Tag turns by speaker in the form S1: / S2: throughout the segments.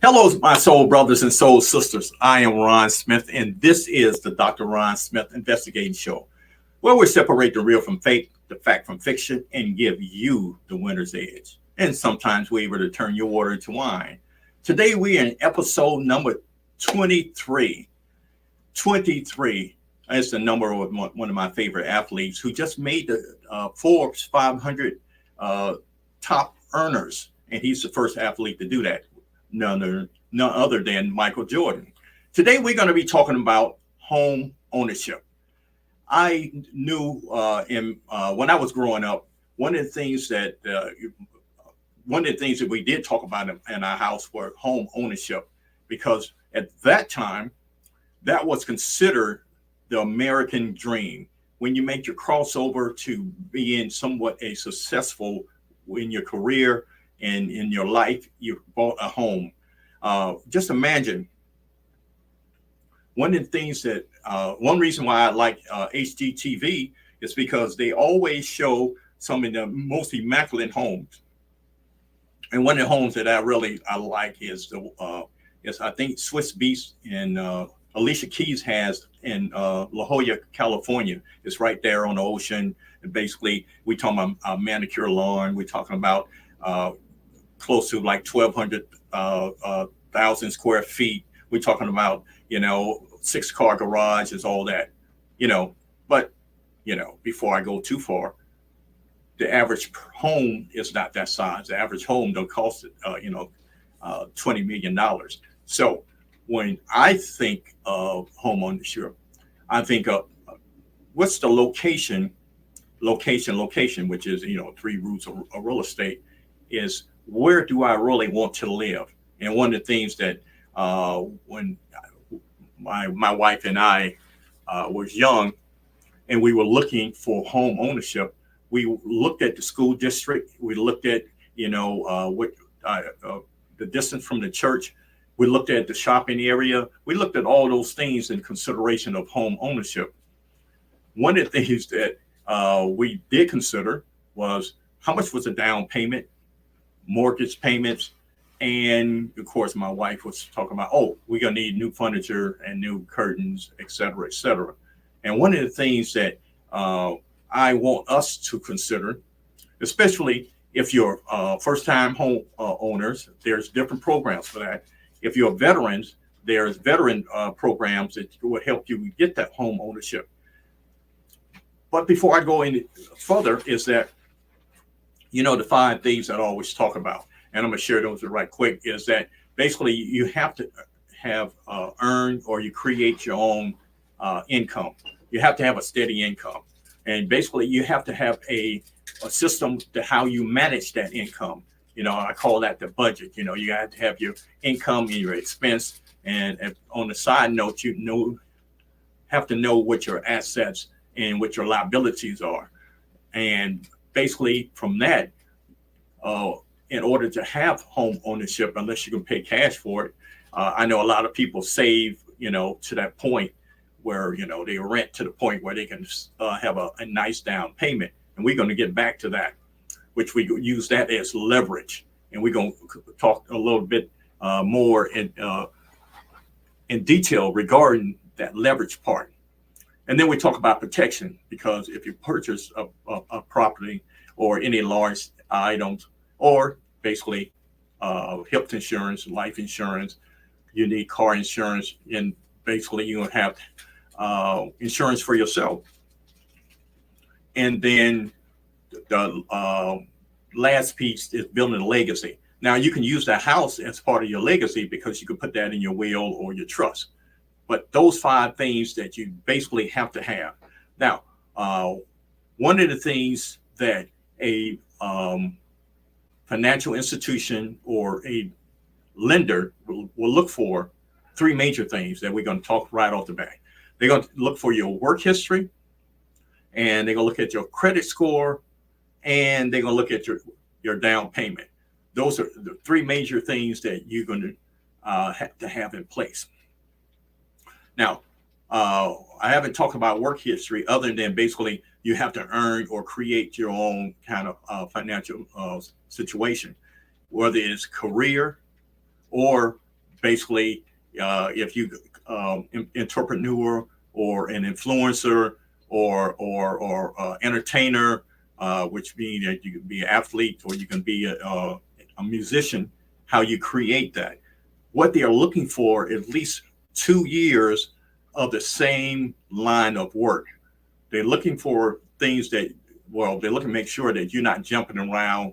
S1: Hello, my soul brothers and soul sisters. I am Ron Smith, and this is the Dr. Ron Smith Investigating Show, where we separate the real from fake, the fact from fiction, and give you the winner's edge. And sometimes we're able to turn your water into wine. Today, we are in episode number 23. 23 is the number of one of my favorite athletes who just made the Forbes 500 top earners, and he's the first athlete to do that. None other than Michael Jordan. Today, we're going to be talking about home ownership. I knew when I was growing up, one of the things that we did talk about in our house were home ownership, because at that time, that was considered the American dream. When you make your crossover to being somewhat a successful in your career and in your life, you bought a home. Just imagine, one of the things that, one reason why I like HGTV is because they always show some of the most immaculate homes. And one of the homes that I like is I think Swiss Beast and Alicia Keys has in La Jolla, California. It's right there on the ocean. And basically, we talking about a manicure lawn. We're talking about close to like 1,200,000 square feet. We're talking about, 6-car garages, all that, But, before I go too far, the average home is not that size. The average home don't cost, $20 million. So when I think of home ownership, I think of what's the location, which is, 3 roots of real estate, is where do I really want to live? And one of the things that when my wife and I was young and we were looking for home ownership, we looked at the school district. We looked at, what the distance from the church. We looked at the shopping area. We looked at all those things in consideration of home ownership. One of the things that we did consider was how much was the down payment, mortgage payments, and of course, my wife was talking about, we're gonna need new furniture and new curtains, et cetera, et cetera. And one of the things that I want us to consider, especially if you're first-time home owners, there's different programs for that. If you're veterans, there's veteran programs that will help you get that home ownership. But before I go any further, is that the 5 things that I always talk about, and I'm going to share those right quick, is that basically you have to have earned or you create your own income. You have to have a steady income. And basically you have to have a system to how you manage that income. I call that the budget. You have to have your income and your expense. And on the side note, have to know what your assets and what your liabilities are. And basically from that, in order to have home ownership, unless you can pay cash for it, I know a lot of people save, to that point where, they rent to the point where they can have a nice down payment. And we're going to get back to that, which we use that as leverage. And we're going to talk a little bit more in detail regarding that leverage part. And then we talk about protection, because if you purchase a property or any large items, or basically health insurance, life insurance, you need car insurance, and basically you're going to have insurance for yourself. And then the last piece is building a legacy. Now, you can use that house as part of your legacy because you can put that in your will or your trust. But those 5 things that you basically have to have. Now, one of the things that a financial institution or a lender will look for, 3 major things that we're going to talk right off the bat. They're going to look for your work history, and they're going to look at your credit score, and they're going to look at your down payment. Those are the three major things that you're going to have to have in place. Now, I haven't talked about work history other than basically you have to earn or create your own kind of financial situation, whether it's career or basically if you entrepreneur or an influencer or entertainer, which means that you can be an athlete or you can be a musician, how you create that. What they are looking for, at least 2 years of the same line of work. They're looking for things that, well, they're looking to make sure that you're not jumping around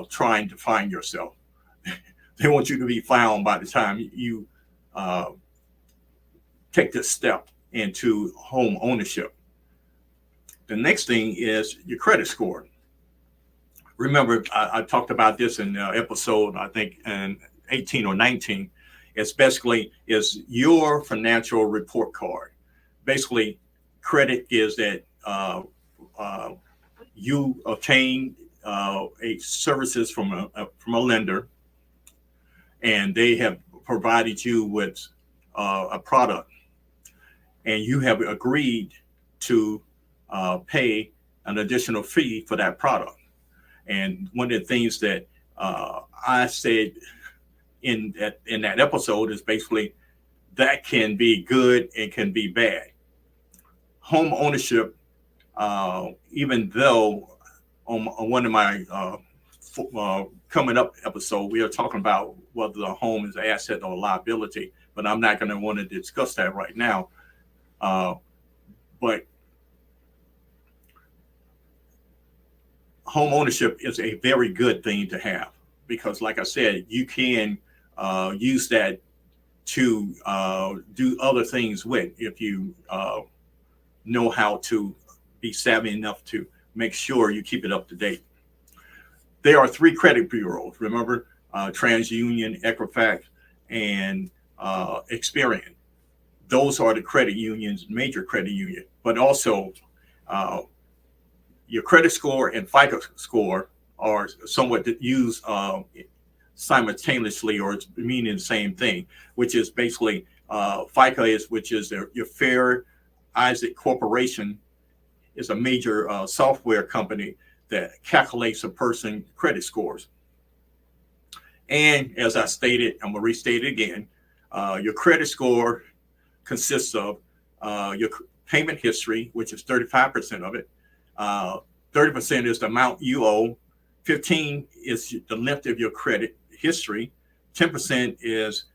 S1: trying to find yourself. They want you to be found by the time you take this step into home ownership. The next thing is your credit score. Remember, I talked about this in episode, I think, in 18 or 19. It's basically is your financial report card. Basically, credit is that you obtain a services from a lender, and they have provided you with a product, and you have agreed to pay an additional fee for that product. And one of the things that I said in that episode is basically that can be good and can be bad. Home ownership, even though on one of my coming up episode, we are talking about whether the home is an asset or a liability, but I'm not going to want to discuss that right now. But home ownership is a very good thing to have because, like I said, you can use that to do other things with if you know how to be savvy enough to make sure you keep it up to date. There are 3 credit bureaus, remember, TransUnion, Equifax, and Experian. Those are the credit unions, major credit union, but also your credit score and FICO score are somewhat used simultaneously, or it's meaning the same thing, which is basically FICO which is your Fair Isaac Corporation, is a major software company that calculates a person's credit scores. And as I stated, I'm gonna restate it again. Your credit score consists of your payment history, which is 35% of it. 30% is the amount you owe. 15 is the length of your credit history. 10% is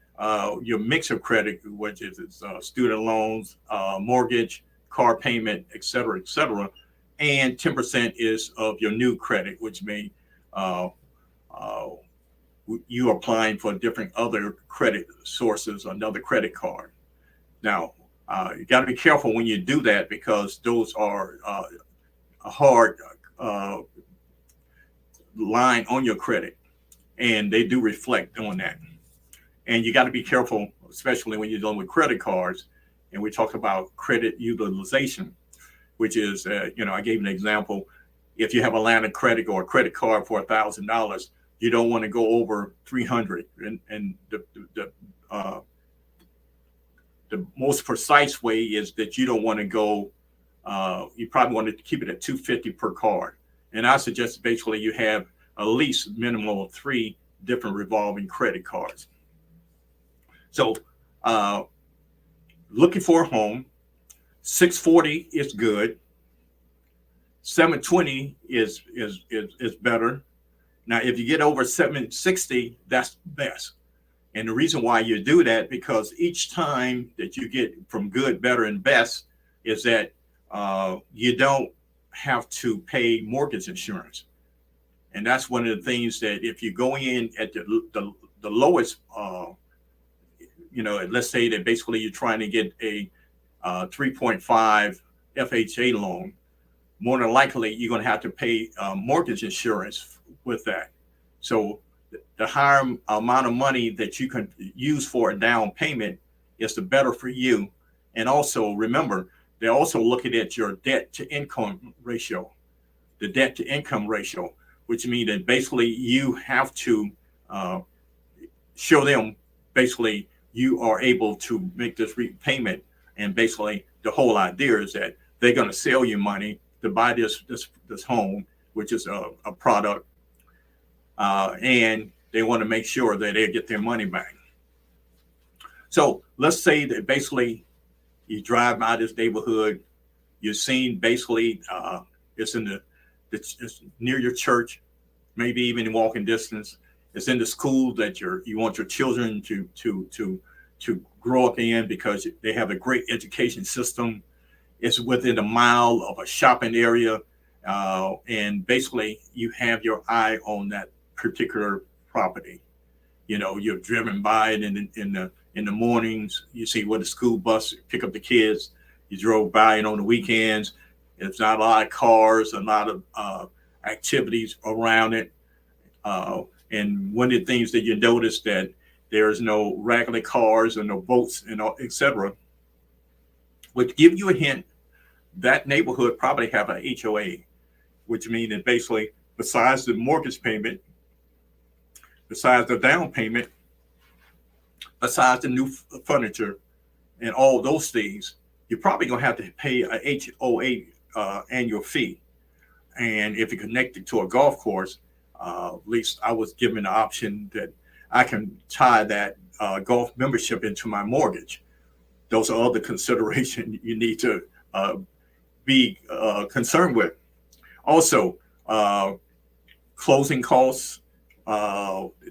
S1: your mix of credit, which is student loans, mortgage, car payment, et cetera, and 10% is of your new credit, which may you applying for different other credit sources, another credit card. Now, you got to be careful when you do that because those are a hard line on your credit, and they do reflect on that. And you got to be careful, especially when you're dealing with credit cards. And we talked about credit utilization, which is, I gave an example. If you have a line of credit or a credit card for $1,000, you don't want to go over 300. And the most precise way is that you don't want to go. You probably want to keep it at 250 per card. And I suggest basically you have at least minimum of 3 different revolving credit cards. So looking for a home, 640 is good. 720 is better. Now, if you get over 760, that's best. And the reason why you do that, because each time that you get from good, better, and best is that you don't have to pay mortgage insurance. And that's one of the things that if you go in at the lowest, let's say that basically you're trying to get a 3.5 FHA loan, more than likely you're going to have to pay mortgage insurance with that. So the higher amount of money that you can use for a down payment is the better for you. And also remember, they're also looking at your debt to income ratio. The debt to income ratio, which means that basically you have to uh, show them basically you are able to make this repayment. And basically the whole idea is that they're going to sell you money to buy this home, which is a product, and they want to make sure that they get their money back. So let's say that basically you drive by this neighborhood, you're seeing basically it's in it's near your church, maybe even in walking distance. It's in the school that you want your children to grow up in because they have a great education system. It's within a mile of a shopping area, and basically you have your eye on that particular property. You've driven by it in the mornings. You see where the school bus pick up the kids. You drove by it on the weekends. There's not a lot of cars, a lot of activities around it. And one of the things that you notice that there's no regular cars or no boats and etc. Would give you a hint that neighborhood probably have an HOA, which means that basically besides the mortgage payment, besides the down payment, besides the new furniture and all those things, you're probably going to have to pay a HOA annual fee. And if you're connected to a golf course, at least I was given the option that I can tie that golf membership into my mortgage. Those are other considerations you need to be concerned with. Also, closing costs.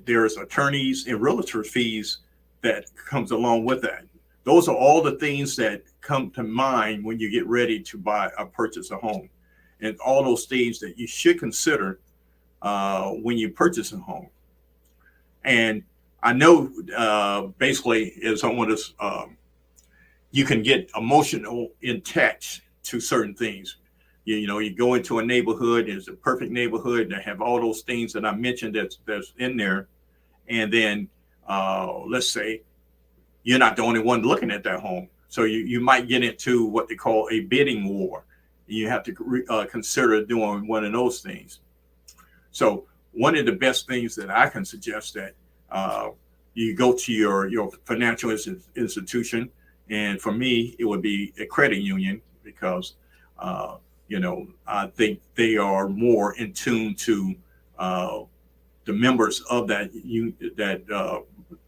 S1: There's attorneys and realtor fees that comes along with that. Those are all the things that come to mind when you get ready to buy or purchase a home, and all those things that you should consider when you purchase a home. And I know basically as someone is, you can get emotional attached to certain things. You go into a neighborhood, it's a perfect neighborhood that have all those things that I mentioned that's in there. And then let's say you're not the only one looking at that home. So you might get into what they call a bidding war. You have to consider doing one of those things. So one of the best things that I can suggest that you go to your financial institution. And for me, it would be a credit union because, I think they are more in tune to the members of that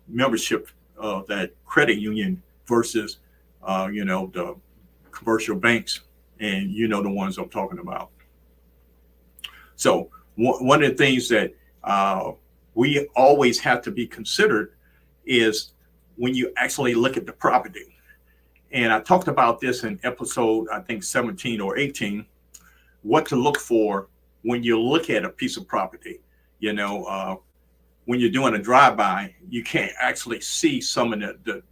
S1: membership of that credit union versus, the commercial banks. And the ones I'm talking about. So one of the things that we always have to be considered is when you actually look at the property. And I talked about this in episode, I think 17 or 18, what to look for when you look at a piece of property. When you're doing a drive-by, you can't actually see some of the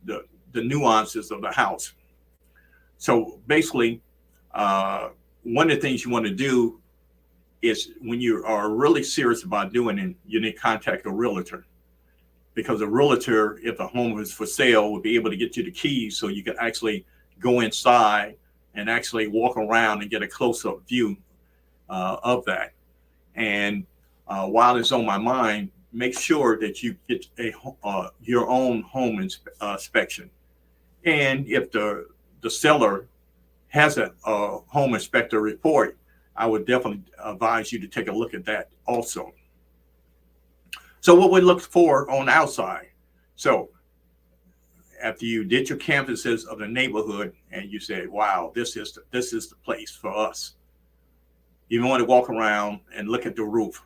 S1: nuances of the house. So basically, one of the things you want to do is when you are really serious about doing it, you need to contact a realtor, because a realtor, if a home is for sale, will be able to get you the keys so you can actually go inside and actually walk around and get a close-up view of that. And while it's on my mind, make sure that you get your own home inspection. And if the seller has a home inspector report, I would definitely advise you to take a look at that also. So what we look for on the outside. So after you did your canvases of the neighborhood and you said, wow, this is the place for us, you want to walk around and look at the roof,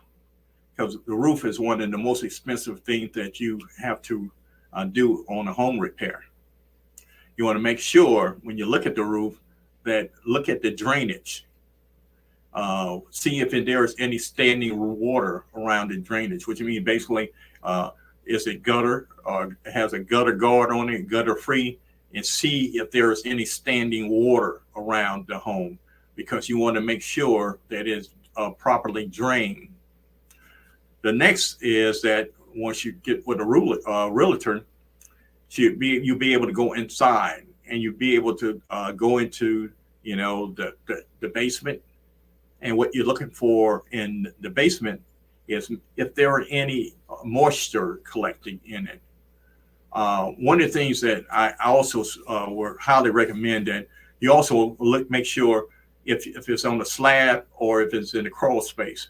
S1: because the roof is one of the most expensive things that you have to do on a home repair. You want to make sure when you look at the roof that look at the drainage. See if there's any standing water around the drainage, which means basically is it gutter or has a gutter guard on it, gutter free, and see if there's any standing water around the home, because you want to make sure that it's properly drained. The next is that once you get with a realtor, you'll be able to go inside and you'll be able to go into the basement. And what you're looking for in the basement is if there are any moisture collecting in it. One of the things that I also would highly recommend that you also make sure if it's on the slab or if it's in the crawl space.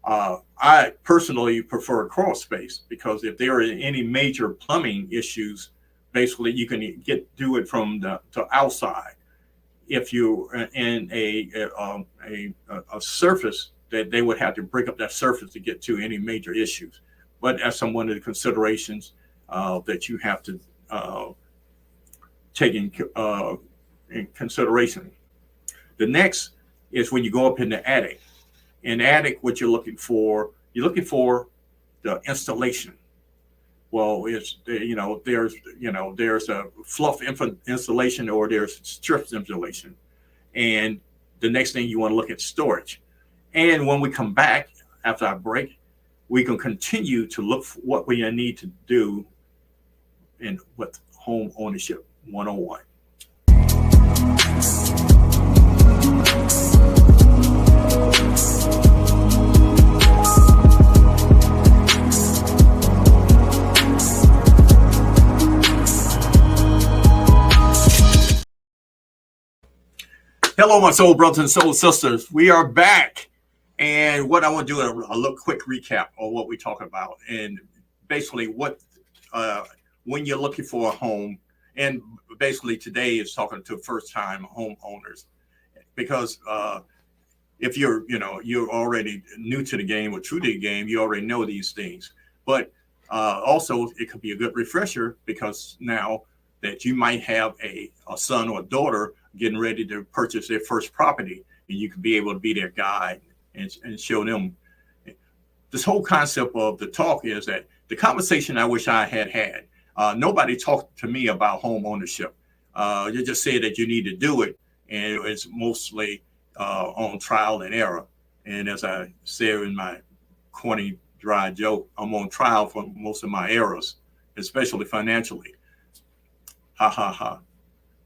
S1: I personally prefer crawl space because if there are any major plumbing issues, basically you can do it from the to outside. If you're in a surface that they would have to break up that surface to get to any major issues, but that's some one of the considerations that you have to take in consideration. The next is when you go up in the attic. In the attic, what you're looking for the installation. Well, it's there's a fluff installation or there's strip installation, and the next thing you want to look at storage. And when we come back after our break, we can continue to look for what we need to do in with home ownership 101. Hello, my soul brothers and soul sisters. We are back. And what I want to do is a little quick recap of what we talk about. And basically when you're looking for a home, and basically today is talking to first-time homeowners. Because if you're already new to the game or true to the game, you already know these things. But also it could be a good refresher because now that you might have a son or a daughter getting ready to purchase their first property, and you can be able to be their guide and show them. This whole concept of the talk is that the conversation I wish I had. Nobody talked to me about home ownership. You just said that you need to do it, and it's mostly on trial and error. And as I said in my corny, dry joke, I'm on trial for most of my errors, especially financially. Ha ha ha.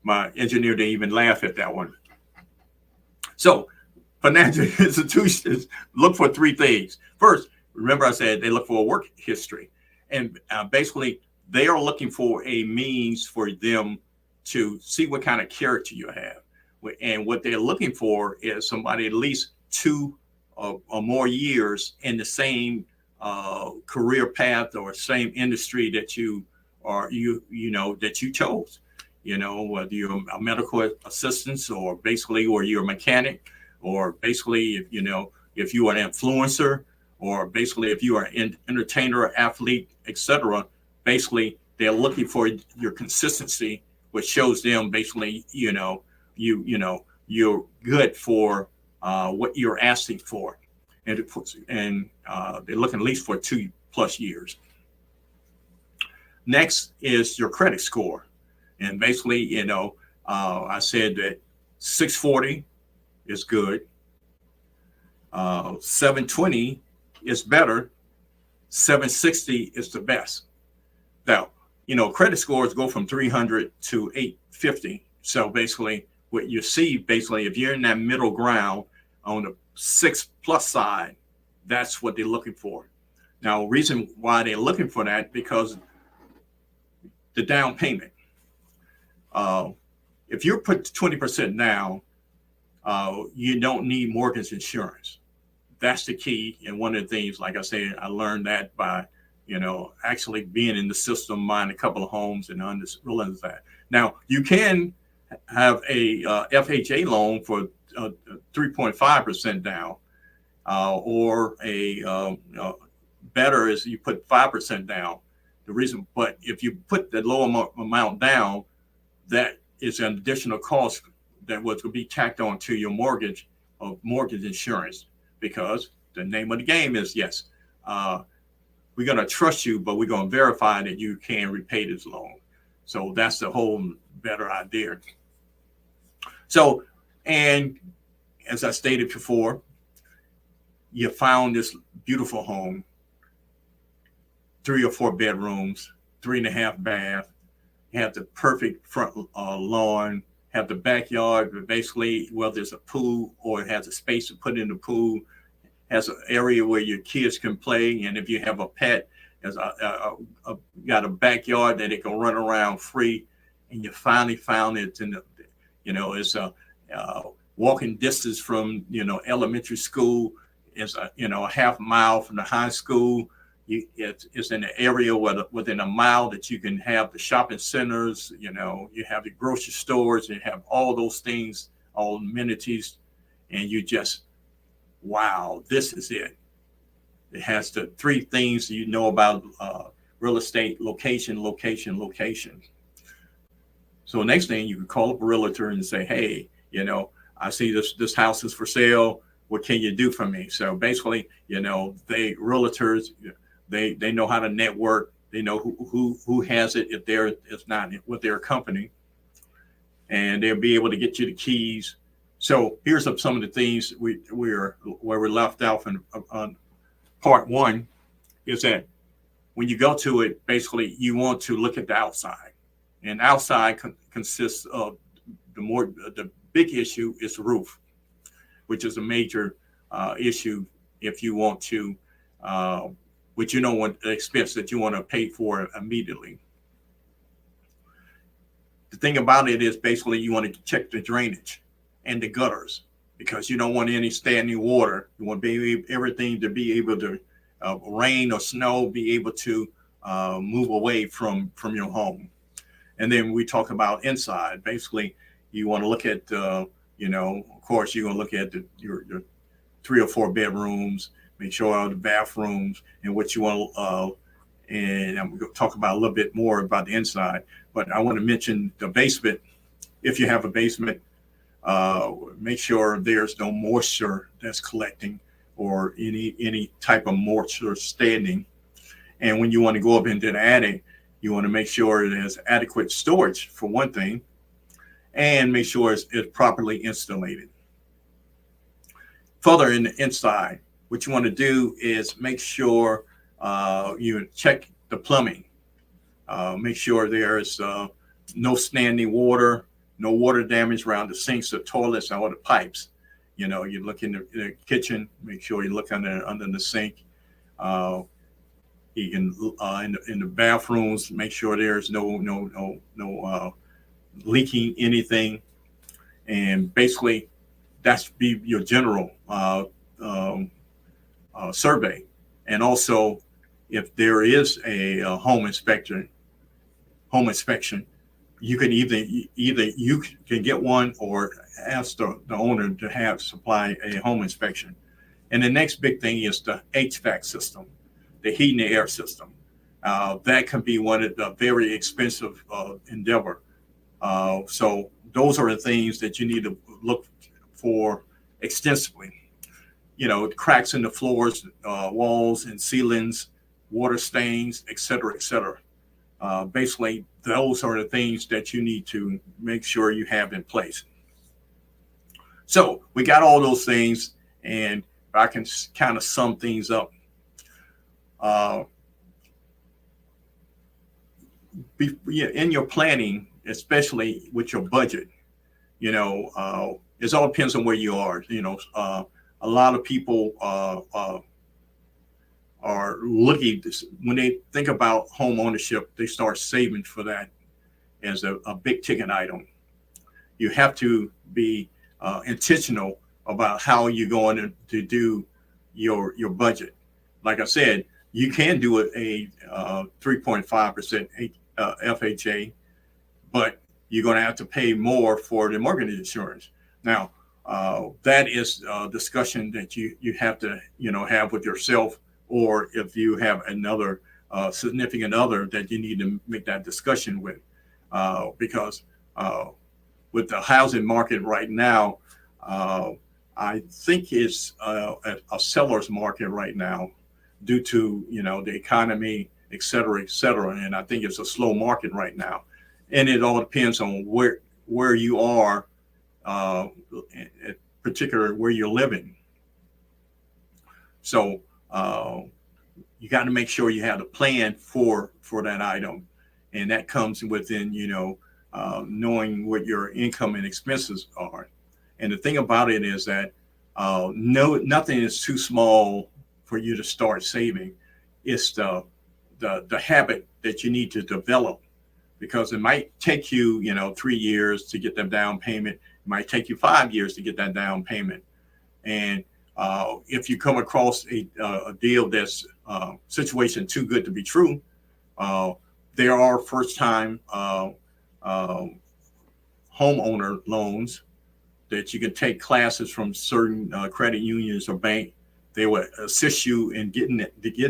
S1: My engineer didn't even laugh at that one. So financial institutions look for three things. First, remember I said they look for a work history. And basically, they are looking for a means for them to see what kind of character you have. And what they're looking for is somebody at least 2 or more years in the same career path or same industry that you chose. Whether you're a medical assistant or basically, or you're a mechanic, or basically, if you are an influencer, or basically if you are an entertainer, athlete, etc. Basically, they're looking for your consistency, which shows them basically, you're good for what you're asking for, and they're looking at least for 2+ years. Next is your credit score. And basically, I said that 640 is good. 720 is better. 760 is the best. Now, credit scores go from 300 to 850. So basically, what you see, if you're in that middle ground on the 6+ side, that's what they're looking for. Now, reason why they're looking for that, because the down payment. If you put 20% down, you don't need mortgage insurance. That's the key. And one of the things, like I said, I learned that by, actually being in the system, buying a couple of homes and realizing that. Now, you can have a FHA loan for 3.5% down, or better is you put 5% down. The reason, but if you put the low amount down, that is an additional cost that was going to be tacked on to your mortgage of mortgage insurance, because the name of the game is, yes, we're going to trust you, but we're going to verify that you can repay this loan. So that's the whole better idea. So, and as I stated before, you found this beautiful home, 3 or 4 bedrooms, 3.5 bath, have the perfect front lawn, have the backyard, but basically, whether it's a pool or it has a space to put in the pool, has an area where your kids can play, and if you have a pet, has got a backyard that it can run around free, and you finally found it in the, it's a uh, walking distance from elementary school, is a half mile from the high school. It's in an area within a mile that you can have the shopping centers, you have the grocery stores, you have all those things, all amenities, and you just, wow, this is it. It has the three things about real estate: location, location, location. So next thing, you can call up a realtor and say, hey, I see this house is for sale. What can you do for me? So basically, they realtors, they know how to network. They know who has it if it's not with their company, and they'll be able to get you the keys. So here's some of the things where we're left off on part one, is that when you go to it, basically you want to look at the outside, and outside consists of the big issue is the roof, which is a major issue if you want to, which what expense that you want to pay for immediately. The thing about it is basically you want to check the drainage and the gutters, because you don't want any standing water. You want everything to be able to, rain or snow, be able to move away from your home. And then we talk about inside. Basically, you want to look at, of course, you're going to look at your 3 or 4 bedrooms, make sure all the bathrooms and what you want. And I'm going to talk about a little bit more about the inside. But I want to mention the basement. If you have a basement, make sure there's no moisture that's collecting or any type of moisture standing. And when you want to go up into the attic, you want to make sure there's adequate storage for one thing, and make sure it's properly insulated. Further in the inside, what you want to do is make sure you check the plumbing. Make sure there's no standing water, no water damage around the sinks, the toilets, or the pipes. You look in the kitchen, make sure you look under the sink. You can in the bathrooms, make sure there's no leaking anything, and basically that's be your general survey. And also, if there is a home inspection, you can either you can get one or ask the owner to have supply a home inspection. And the next big thing is the HVAC system, the heating and air system. That can be one of the very expensive endeavor. So those are the things that you need to look for extensively. Cracks in the floors, walls and ceilings, water stains, et cetera, et cetera. Basically, those are the things that you need to make sure you have in place. So we got all those things, and I can kind of sum things up. In your planning, especially with your budget, it all depends on where you are. A lot of people are looking, when they think about home ownership, they start saving for that as a big ticket item. You have to be intentional about how you're going to do your budget. Like I said, you can do a 3.5% FHA, but you're going to have to pay more for the mortgage insurance. Now, that is a discussion that you have to have with yourself, or if you have another significant other that you need to make that discussion with, because with the housing market right now, I think it's a seller's market right now due to the economy, et cetera, et cetera. And I think it's a slow market right now, and it all depends on where you are, particular where you're living. So you got to make sure you have a plan for that item, and that comes within knowing what your income and expenses are. And the thing about it is that No, nothing is too small for you to start saving. It's the habit that you need to develop, because it might take you, 3 years to get that down payment. It might take you 5 years to get that down payment. And if you come across a deal that's situation too good to be true, there are first time homeowner loans that you can take classes from certain credit unions or bank. They will assist you in getting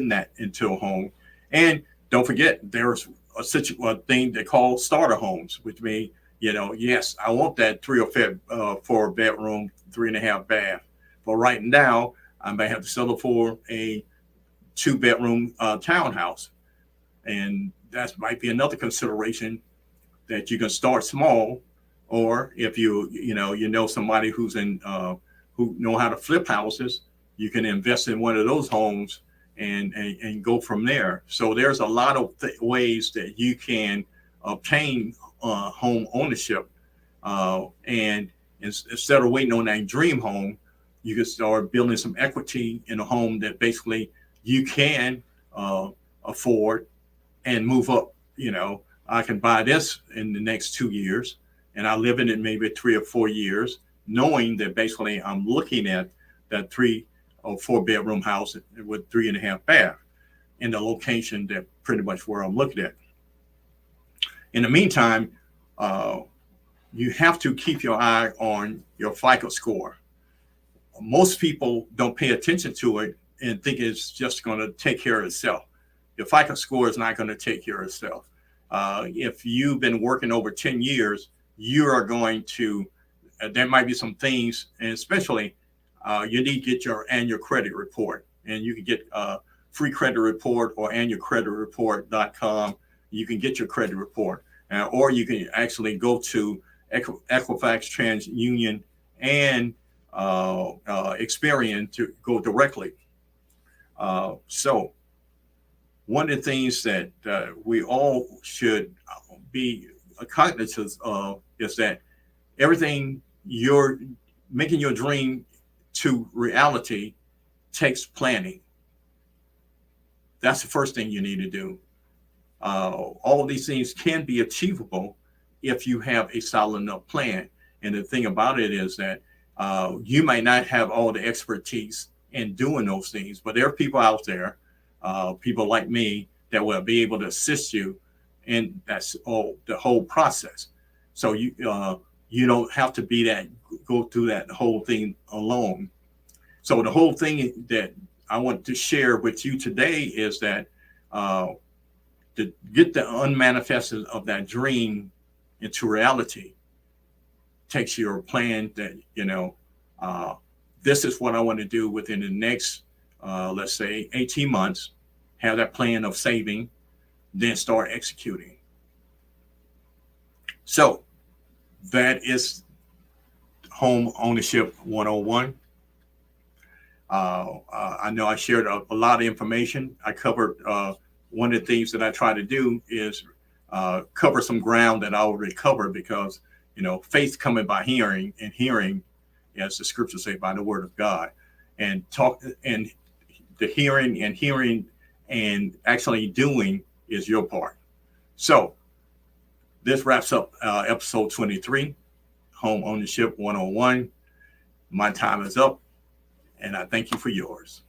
S1: that into a home. And don't forget, there's a thing they call starter homes, which means, yes, I want that 3 or 4 bedroom, 3.5 bath. But right now, I may have to settle for a 2-bedroom townhouse. And that might be another consideration, that you can start small. Or if you know somebody who know how to flip houses, you can invest in one of those homes and go from there. So there's a lot of ways that you can obtain home ownership. And instead of waiting on that dream home, you can start building some equity in a home that basically you can afford and move up. I can buy this in the next 2 years, and I live in it maybe 3 or 4 years, knowing that basically I'm looking at that 3 or 4 bedroom house with 3.5 bath in the location that pretty much where I'm looking at. In the meantime, you have to keep your eye on your FICO score. Most people don't pay attention to it and think it's just going to take care of itself. Your FICO score is not going to take care of itself. If you've been working over 10 years, you are going to, there might be some things, and especially you need to get your annual credit report. And you can get free credit report or annualcreditreport.com. You can get your credit report. Or you can actually go to Equifax, TransUnion, and Experian to go directly. So one of the things that we all should be cognizant of is that everything you're making your dream to reality takes planning. That's the first thing you need to do. All of these things can be achievable if you have a solid enough plan. And the thing about it is that you might not have all the expertise in doing those things, but there are people out there, people like me, that will be able to assist you in that's all the whole process. So you don't have to go through that whole thing alone. So the whole thing that I want to share with you today is that to get the unmanifested of that dream into reality takes your plan that, this is what I want to do within the next, let's say 18 months, have that plan of saving, then start executing. So that is Home Ownership 101. I know I shared a lot of information. I covered, one of the things that I try to do is cover some ground that I already covered, because, faith coming by hearing, and hearing, as the scriptures say, by the word of God. And the hearing and actually doing is your part. So this wraps up episode 23, Home Ownership 101. My time is up, and I thank you for yours.